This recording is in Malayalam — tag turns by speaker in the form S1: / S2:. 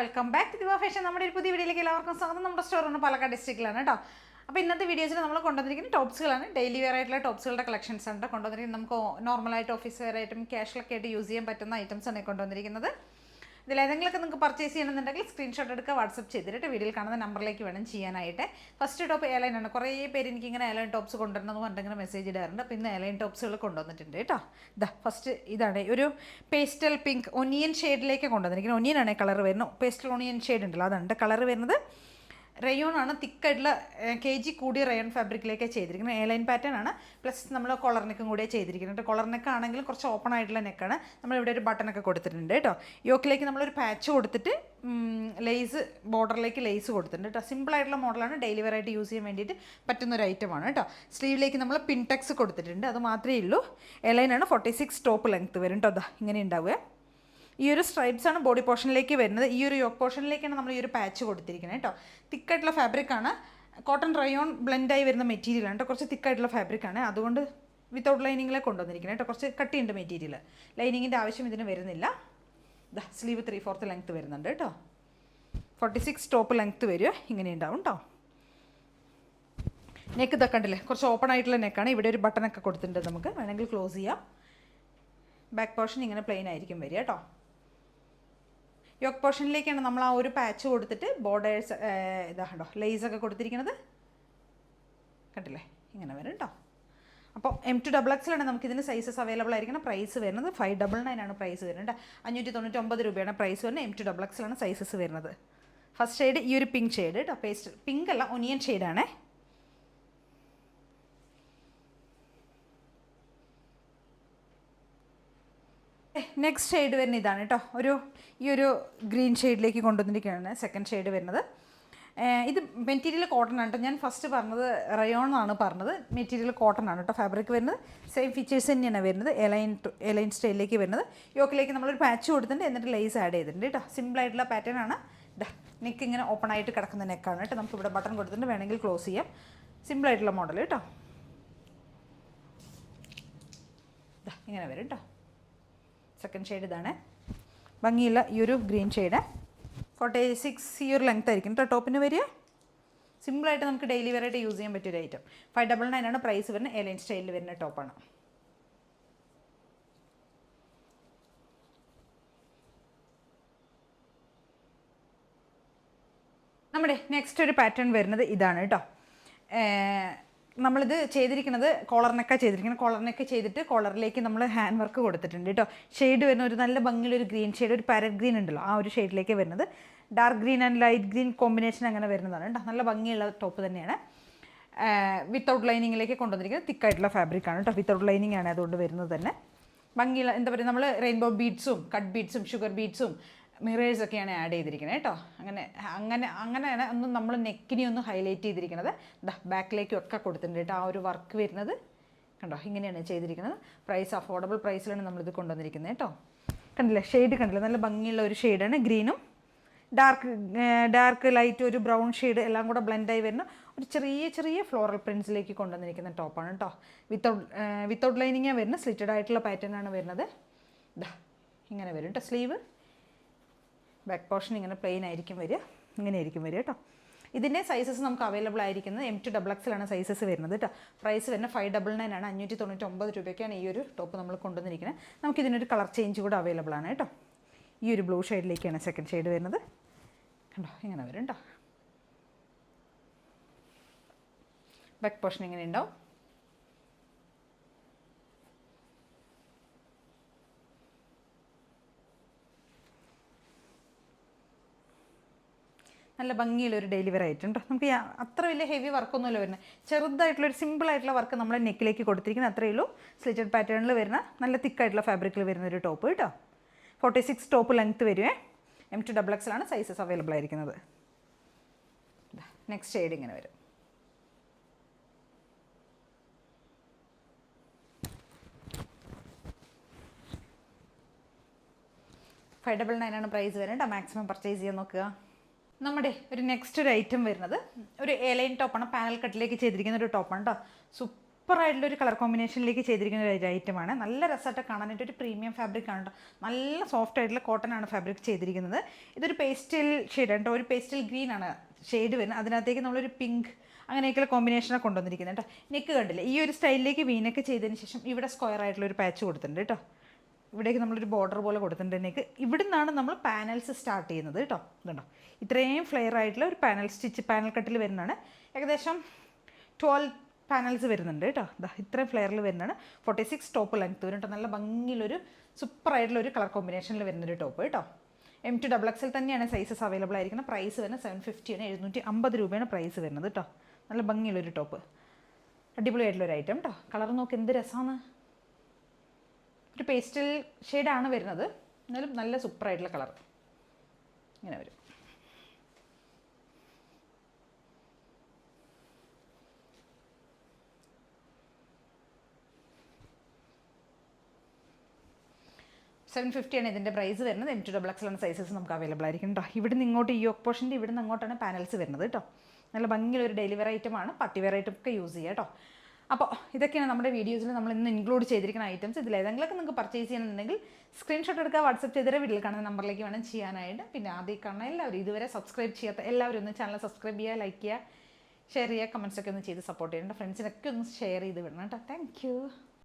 S1: വെൽക്കം ബാക്ക് ടു ദിവ ഫാഷൻ. നമ്മുടെ ഒരു പുതിയ വീഡിയോയിലേക്ക് എല്ലാവർക്കും സ്വാഗതം. നമ്മുടെ സ്റ്റോറാണ് പാലക്കാട് ഡിസ്ട്രിക്റ്റിലാണ് കേട്ടോ. അപ്പോൾ ഇന്നത്തെ വീഡിയോസിൽ നമ്മൾ കൊണ്ടുവന്നിരിക്കുന്നത് ടോപ്സുകളാണ്. ഡെയിലി വെയർ ആയിട്ടുള്ള ടോപ്സുകളുടെ കളക്ഷൻസ് ആണ് കൊണ്ടുവന്നിരിക്കുന്നത്. നമുക്ക് നോർമലായിട്ട് ഓഫീസ് വെയർ ആയിട്ടും ക്യാഷിലൊക്കെ ആയിട്ട് യൂസ് ചെയ്യാൻ പറ്റുന്ന ഐറ്റംസ് ആണ് കൊണ്ടുവന്നിരിക്കുന്നത്. ഇതിലേതെങ്കിലുമൊക്കെ നിങ്ങൾക്ക് പർച്ചേസ് ചെയ്യണമെന്നുണ്ടെങ്കിൽ സ്ക്രീൻഷോട്ട് എടുക്കുക, വാട്സപ്പ് ചെയ്തിട്ട് വീഡിയോയിൽ കാണുന്ന നമ്പറിലേക്ക് വേണം ചെയ്യാനായിട്ട്. ഫസ്റ്റ് ടോപ്പ് എയർലൈൻ ആണ്. കുറേ പേര് എനിക്കിങ്ങനെ എയർലൈൻ ടോപ്സ് കൊണ്ടുവരണമെന്ന് പറഞ്ഞിങ്ങനെ മെസ്സേജ് ഇടാറുണ്ട്. അപ്പോൾ ഇന്ന് എയർലൈൻ ടോപ്സുകൾ കൊണ്ടുവന്നിട്ടുണ്ട് കേട്ടോ. ഇതാ ഫസ്റ്റ് ഇതാണ് ഒരു പേസ്റ്റൽ പിങ്ക് ഒനിയൻ ഷെയ്ഡിലേക്ക് കൊണ്ടുവന്നിരിക്കുന്നത്. ഒനിയനാണ് കളർ വരുന്നത്. പേസ്റ്റൽ ഒനിയൻ ഷെയ്ഡ് ഉണ്ടല്ലോ, അതാണ് കളർ വരുന്നത്. റയോൺ ആണ്, തിക്കായിട്ടുള്ള kg കൂടിയ റയോൺ ഫാബ്രിക്കിലേക്ക് ചെയ്തിരിക്കുന്നത്. എയർലൈൻ പാറ്റേൺ ആണ്. പ്ലസ് നമ്മൾ കോളർ നെക്കും കൂടിയാണ് ചെയ്തിരിക്കുന്നത്. കോളർ നെക്ക് ആണെങ്കിലും കുറച്ച് ഓപ്പൺ ആയിട്ടുള്ള നെക്കാണ്. നമ്മളിവിടെ ഒരു ബട്ടണൊക്കെ കൊടുത്തിട്ടുണ്ട് കേട്ടോ. യോക്കിലേക്ക് നമ്മളൊരു പാച്ച് കൊടുത്തിട്ട് ലേസ് ബോർഡറിലേക്ക് ലേസ് കൊടുത്തിട്ടുണ്ട് കേട്ടോ. സിമ്പിളായിട്ടുള്ള മോഡലാണ്. ഡെയിലി വെയർ ആയിട്ട് യൂസ് ചെയ്യാൻ വേണ്ടിയിട്ട് പറ്റുന്നൊരു ഐറ്റമാണ് കേട്ടോ. സ്ലീവിലേക്ക് നമ്മൾ പിൻടെക്സ് കൊടുത്തിട്ടുണ്ട്. അത് മാത്രമേ ഉള്ളൂ. എയർലൈൻ ആണ്. 46 ടോപ്പ് ലെങ്ത്ത് വരും കേട്ടോ. അതാ ഇങ്ങനെ ഉണ്ടാവുക. ഈ ഒരു സ്ട്രൈപ്സ് ആണ് ബോഡി പോർഷനിലേക്ക് വരുന്നത്. ഈ ഒരു യോക്ക് പോർഷനിലേക്കാണ് നമ്മൾ ഈ ഒരു പാച്ച് കൊടുത്തിരിക്കുന്നത് കേട്ടോ. തിക്കായിട്ടുള്ള ഫാബ്രിക്കാണ്. കോട്ടൺ റയോൺ ബ്ലെൻഡായി വരുന്ന മെറ്റീരിയലാണ് കേട്ടോ. കുറച്ച് തിക്കായിട്ടുള്ള ഫാബ്രിക്കാണ്. അതുകൊണ്ട് വിത്തൗട്ട് ലൈനിങ്ങിലെ കൊണ്ടുവന്നിരിക്കുന്നത് കേട്ടോ. കുറച്ച് കട്ടിയുണ്ട് മെറ്റീരിയൽ. ലൈനിങ്ങിൻ്റെ ആവശ്യം ഇതിന് വരുന്നില്ല. ദാ സ്ലീവ് 3/4 ലെങ്ത്ത് വരുന്നുണ്ട് കേട്ടോ. 46 ടോപ്പ് ലെങ്ത്ത് വരിക. ഇങ്ങനെ ഉണ്ടാവും കേട്ടോ. നെക്ക് ഇതൊക്കെ ഉണ്ടല്ലേ, കുറച്ച് ഓപ്പൺ ആയിട്ടുള്ള നെക്കാണ്. ഇവിടെ ഒരു ബട്ടണൊക്കെ കൊടുത്തിട്ടുണ്ട്. നമുക്ക് വേണമെങ്കിൽ ക്ലോസ് ചെയ്യാം. ബാക്ക് പോർഷൻ ഇങ്ങനെ പ്ലെയിൻ ആയിരിക്കും വരിക കേട്ടോ. യോക്ക് പോർഷനിലേക്കാണ് നമ്മൾ ആ ഒരു പാച്ച് കൊടുത്തിട്ട് ബോർഡേഴ്സ് ഇതാണ്ടോ ലേസൊക്കെ കൊടുത്തിരിക്കുന്നത് കണ്ടില്ലേ, ഇങ്ങനെ വരും കേട്ടോ. അപ്പോൾ M2XX നമുക്കിതിന് സൈസസ് അവൈലബിൾ ആയിരിക്കണം. പ്രൈസ് വരുന്നത് 599 ആണ് പ്രൈസ് വരുന്നത്. 599 രൂപയാണ് പ്രൈസ് വരുന്നത്. M2XX സൈസസ് വരുന്നത്. ഫസ്റ്റ് ഷെയ്ഡ് ഈ ഒരു പിങ്ക് ഷെയ്ഡ് കേട്ടോ. പേസ്റ്റ് പിങ്ക് അല്ല, ഒനിയൻ ഷെയ്ഡാണേ. നെക്സ്റ്റ് ഷെയ്ഡ് വരുന്നത് ഇതാണ് കേട്ടോ. ഈ ഒരു ഗ്രീൻ ഷെയ്ഡിലേക്ക് കൊണ്ടുവന്നിരിക്കുകയാണ് സെക്കൻഡ് ഷെയ്ഡ് വരുന്നത്. ഇത് മെറ്റീരിയൽ കോട്ടൺ ആണ് കേട്ടോ. ഞാൻ ഫസ്റ്റ് പറഞ്ഞത് റയോൺ ആണ് പറഞ്ഞത്. മെറ്റീരിയൽ കോട്ടൺ ആണ് കേട്ടോ. ഫാബ്രിക് വരുന്നത് സെയിം ഫീച്ചേഴ്സ് തന്നെയാണ് വരുന്നത്. എലൈൻ സ്റ്റൈലിലേക്ക് വരുന്നത്. യോക്കിലേക്ക് നമ്മളൊരു പാച്ച് കൊടുത്തിട്ടുണ്ട്. എന്നിട്ട് ലേസ് ആഡ് ചെയ്തിട്ടുണ്ട് കേട്ടോ. സിമ്പിളായിട്ടുള്ള പാറ്റേൺ ആണ്. നെക്ക് ഇങ്ങനെ ഓപ്പൺ ആയിട്ട് കിടക്കുന്ന നെക്കാണ് കേട്ടോ. നമുക്കിവിടെ ബട്ടൺ കൊടുത്തിട്ടുണ്ട്. വേണമെങ്കിൽ ക്ലോസ് ചെയ്യാം. സിമ്പിളായിട്ടുള്ള മോഡൽ കേട്ടോ. ഇങ്ങനെ വരും കേട്ടോ. സെക്കൻഡ് ഷെയ്ഡ് ഇതാണ്. ഭംഗിയുള്ള ഈ ഒരു ഗ്രീൻ ഷെയ്ഡ്. 46 ഈ ഒരു ലെങ്ത് ആയിരിക്കും കേട്ടോ ടോപ്പിന് വരിക. സിമ്പിളായിട്ട് നമുക്ക് ഡെയിലി വെയർ ആയിട്ട് യൂസ് ചെയ്യാൻ പറ്റിയൊരു ഐറ്റം. 599 ആണ് പ്രൈസ് വരുന്നത്. എയർലൈൻ സ്റ്റൈലിൽ വരുന്ന ടോപ്പാണ്. നമ്മുടെ നെക്സ്റ്റ് ഒരു പാറ്റേൺ വരുന്നത് ഇതാണ് കേട്ടോ. നമ്മളിത് ചെയ്തിരിക്കുന്നത് കോളർ നെക്കാണ് ചെയ്തിരിക്കുന്നത്. കോളർ നെക്ക് ചെയ്തിട്ട് കോളറിലേക്ക് നമ്മൾ ഹാൻഡ് വർക്ക് കൊടുത്തിട്ടുണ്ട് കേട്ടോ. ഷെയ്ഡ് വരുന്ന ഒരു നല്ല ഭംഗിയുള്ളൊരു ഗ്രീൻ ഷെയ്ഡ്, ഒരു പാരറ്റ് ഗ്രീൻ ഉണ്ടല്ലോ, ആ ഒരു ഷെയ്ഡിലേക്ക് വരുന്നത്. Dark green and light green combination അങ്ങനെ വരുന്നതാണ് കേട്ടോ. നല്ല ഭംഗിയുള്ള ടോപ്പ് തന്നെയാണ്. വിത്തൗട്ട് ലൈനിങ്ങിലേക്ക് കൊണ്ടുവന്നിരിക്കുന്നത്. തിക്കായിട്ടുള്ള ഫാബ്രിക്കാണ് കേട്ടോ. വിത്തൗട്ട് ലൈനിങ് ആണ് അതുകൊണ്ട് വരുന്നത് തന്നെ. ഭംഗിയുള്ള എന്താ പറയുക, നമ്മൾ റെയിൻബോ ബീഡ്സും കട്ട് ബീഡ്സും ഷുഗർ ബീഡ്സും മിറേഴ്സൊക്കെയാണ് ആഡ് ചെയ്തിരിക്കുന്നത് കേട്ടോ. അങ്ങനെയാണ് ഒന്നും നമ്മൾ നെക്കിനെ ഒന്ന് ഹൈലൈറ്റ് ചെയ്തിരിക്കുന്നത്. ബാക്കിലേക്കും ഒക്കെ കൊടുത്തിട്ടുണ്ട് കേട്ടോ. ആ ഒരു വർക്ക് വരുന്നത് കണ്ടോ, ഇങ്ങനെയാണ് ചെയ്തിരിക്കുന്നത്. പ്രൈസ് അഫോർഡബിൾ പ്രൈസിലാണ് നമ്മളിത് കൊണ്ടുവന്നിരിക്കുന്നത് കേട്ടോ. കണ്ടില്ലേ, ഷെയ്ഡ് കണ്ടില്ലേ, നല്ല ഭംഗിയുള്ള ഒരു ഷെയ്ഡാണ്. ഗ്രീനും ഡാർക്ക് ലൈറ്റ് ഒരു ബ്രൗൺ ഷെയ്ഡ് എല്ലാം കൂടെ ബ്ലെൻഡായി വരുന്ന ഒരു ചെറിയ ഫ്ലോറൽ പ്രിൻസിലേക്ക് കൊണ്ടുവന്നിരിക്കുന്ന ടോപ്പാണ് കേട്ടോ. വിത്തൗട്ട് ലൈനിങ്ങാണ് വരുന്നത്. സ്ലിറ്റഡ് ആയിട്ടുള്ള പാറ്റേൺ ആണ് വരുന്നത്. ഇങ്ങനെ വരും കേട്ടോ. സ്ലീവ് ബാക്ക് പോർഷൻ ഇങ്ങനെ പ്ലെയിൻ ആയിരിക്കും വരിക. ഇങ്ങനെ ആയിരിക്കും വരിക കേട്ടോ. ഇതിൻ്റെ സൈസസ് നമുക്ക് അവൈലബിൾ ആയിരിക്കുന്നത് M2XX സൈസസ് വരുന്നത് കേട്ടോ. പ്രൈസ് വരുന്നത് 599 ആണ്. 599 രൂപയ്ക്കാണ് ഈ ഒരു ടോപ്പ് നമ്മൾ കൊണ്ടുവന്നിരിക്കുന്നത്. നമുക്കിതിനൊരു കളർ ചേഞ്ച് കൂടെ അവൈലബിൾ ആണ് കേട്ടോ. ഈ ഒരു ബ്ലൂ ഷെയ്ഡിലേക്കാണ് സെക്കൻഡ് ഷെയ്ഡ് വരുന്നത് കണ്ടോ. ഇങ്ങനെ വരും കേട്ടോ. ബാക്ക് പോർഷൻ ഇങ്ങനെ ഉണ്ടാവും. നല്ല ഭംഗിയുള്ളൊരു ഡെയിലി വെയർ ഐറ്റം കേട്ടോ. നമുക്ക് അത്ര വലിയ ഹെവി വർക്കൊന്നുമില്ല വരുന്നത്. ചെറുതായിട്ടുള്ളൊരു സിമ്പിളായിട്ടുള്ള വർക്ക് നമ്മൾ നെക്കിലേക്ക് കൊടുത്തിരിക്കുന്നത് അത്രയേ ഉള്ളൂ. സ്ലിറ്റഡ് പാറ്റേണിൽ വരുന്ന നല്ല തിക്കായിട്ടുള്ള ഫാബ്രിക്കിൽ വരുന്ന ഒരു ടോപ്പ് കേട്ടോ. 46 ടോപ്പ് ലെങ്ത്ത് വരുവേ. M2XX സൈസസ് അവൈലബിൾ ആയിരിക്കുന്നത്. നെക്സ്റ്റ് ഷെയ്ഡ് ഇങ്ങനെ വരും. $599 പ്രൈസ് വരുന്നത്. മാക്സിമം പർച്ചേസ് ചെയ്യാൻ നോക്കുക. നമ്മുടെ ഒരു നെക്സ്റ്റ് ഒരു ഐറ്റം വരുന്നത് ഒരു എയർലൈൻ ടോപ്പാണ്. പാനൽ കട്ടിലേക്ക് ചെയ്തിരിക്കുന്ന ഒരു ടോപ്പാണ് കേട്ടോ. സൂപ്പറായിട്ടുള്ളൊരു കളർ കോമ്പിനേഷനിലേക്ക് ചെയ്തിരിക്കുന്ന ഒരു ഐറ്റമാണ്. നല്ല രസമായിട്ട് കാണാനായിട്ട് ഒരു പ്രീമിയം ഫാബ്രിക് ആണ് കേട്ടോ. നല്ല സോഫ്റ്റ് ആയിട്ടുള്ള കോട്ടൺ ആണ് ഫാബ്രിക് ചെയ്തിരിക്കുന്നത്. ഇതൊരു പേസ്റ്റൽ ഷെയ്ഡ് കേട്ടോ, ഒരു പേസ്റ്റൽ ഗ്രീൻ ആണ് ഷെയ്ഡ് വരുന്നത്. അതിനകത്തേക്ക് നമ്മളൊരു പിങ്ക് അങ്ങനെയൊക്കെയുള്ള കോമ്പിനേഷനൊക്കെ കൊണ്ടുവന്നിരിക്കുന്നത് കേട്ടോ. നെക്ക് കണ്ടില്ല, ഈ ഒരു സ്റ്റൈലിലേക്ക് വീനൊക്കെ ചെയ്തതിന് ശേഷം ഇവിടെ സ്ക്വയർ ആയിട്ടുള്ളൊരു പാച്ച് കൊടുത്തിട്ടുണ്ട് കേട്ടോ. ഇവിടേക്ക് നമ്മളൊരു ബോർഡർ പോലെ കൊടുത്തിട്ടുണ്ട് നെക്ക്. ഇവിടെ നിന്നാണ് നമ്മൾ പാനൽസ് സ്റ്റാർട്ട് ചെയ്യുന്നത് കേട്ടോ. ഇതുണ്ടോ, ഇത്രയും ഫ്ലെയർ ആയിട്ടുള്ള ഒരു പാനൽ സ്റ്റിച്ച് പാനൽ കട്ടിൽ വരുന്നതാണ്. ഏകദേശം 12 പാനൽസ് വരുന്നുണ്ട് കേട്ടോ. ഇത്രയും ഫ്ലെയറിൽ വരുന്നതാണ്. 46 ടോപ്പ് ലെങ്ത്ത് വരും കേട്ടോ. നല്ല ഭംഗിയിലൊരു സൂപ്പറായിട്ടുള്ളൊരു കളർ കോമ്പിനേഷനിൽ വരുന്നൊരു ടോപ്പ് കേട്ടോ. M2 XXL തന്നെയാണ് സൈസസ് അവൈലബിൾ ആയിരിക്കുന്നത്. പ്രൈസ് വരുന്നത് 750 ആണ്, 750 രൂപയാണ് പ്രൈസ് വരുന്നത് കേട്ടോ. നല്ല ഭംഗിയുള്ളൊരു ടോപ്പ്, അടിപൊളിയായിട്ടുള്ളൊരു ഐറ്റം കേട്ടോ. കളർ നോക്ക് എന്ത് രസമാണ്. ഒരു പേസ്റ്റൽ ഷെയ്ഡാണ് വരുന്നത്, എന്നാലും നല്ല സൂപ്പറായിട്ടുള്ള കളർ ഇങ്ങനെ വരും. $750 ആണ് ഇതിൻ്റെ പ്രൈസ് വരുന്നത്. M2 XXL ആണ് സൈസസ് നമുക്ക് അവൈലബിൾ ആയിരിക്കും കേട്ടോ. ഇവിടെ നിന്ന് ഇങ്ങോട്ട് ഈ യോക്ക് പോർഷൻ്റെ ഇവിടെ നിന്ന് അങ്ങോട്ടാണ് പാനൽസ് വരുന്നത് കേട്ടോ. നല്ല ഭംഗിയുള്ളൊരു ഡെയിലി വെയർ ഐറ്റമാണ്, പാർട്ടി വെയർ ഐറ്റം ഒക്കെ യൂസ് ചെയ്യുക കേട്ടോ. അപ്പോൾ ഇതൊക്കെയാണ് നമ്മുടെ വീഡിയോസിൽ നമ്മൾ ഇന്ന് ഇൻക്ലൂഡ് ചെയ്തിരിക്കുന്ന ഐറ്റംസ്. ഇതിലേതെങ്കിലുമൊക്കെ നിങ്ങൾക്ക് പർച്ചേസ് ചെയ്യണമെന്നുണ്ടെങ്കിൽ സ്ക്രീൻഷോട്ട് എടുക്കുക, വാട്സപ്പ് ചെയ്തിട്ട് വീട്ടിൽ കാണുന്ന നമ്പറിലേക്ക് വേണം ചെയ്യാനായിട്ട്. പിന്നെ ആദ്യം കാണുന്ന എല്ലാവരും, ഇതുവരെ സബ്സ്ക്രൈബ് ചെയ്യാത്ത എല്ലാവരും ഒന്ന് ചാനൽ സബ്സ്ക്രൈബ് ചെയ്യുക, ലൈക്ക് ചെയ്യുക, ഷെയർ ചെയ്യുക, കമൻറ്റ്സൊക്കെ ഒന്ന് ചെയ്ത് സപ്പോർട്ട് ചെയ്യേണ്ട ഫ്രണ്ട്സിനൊക്കെ ഒന്ന് ഷെയർ ചെയ്ത് വിടണം കേട്ടോ. Thank you.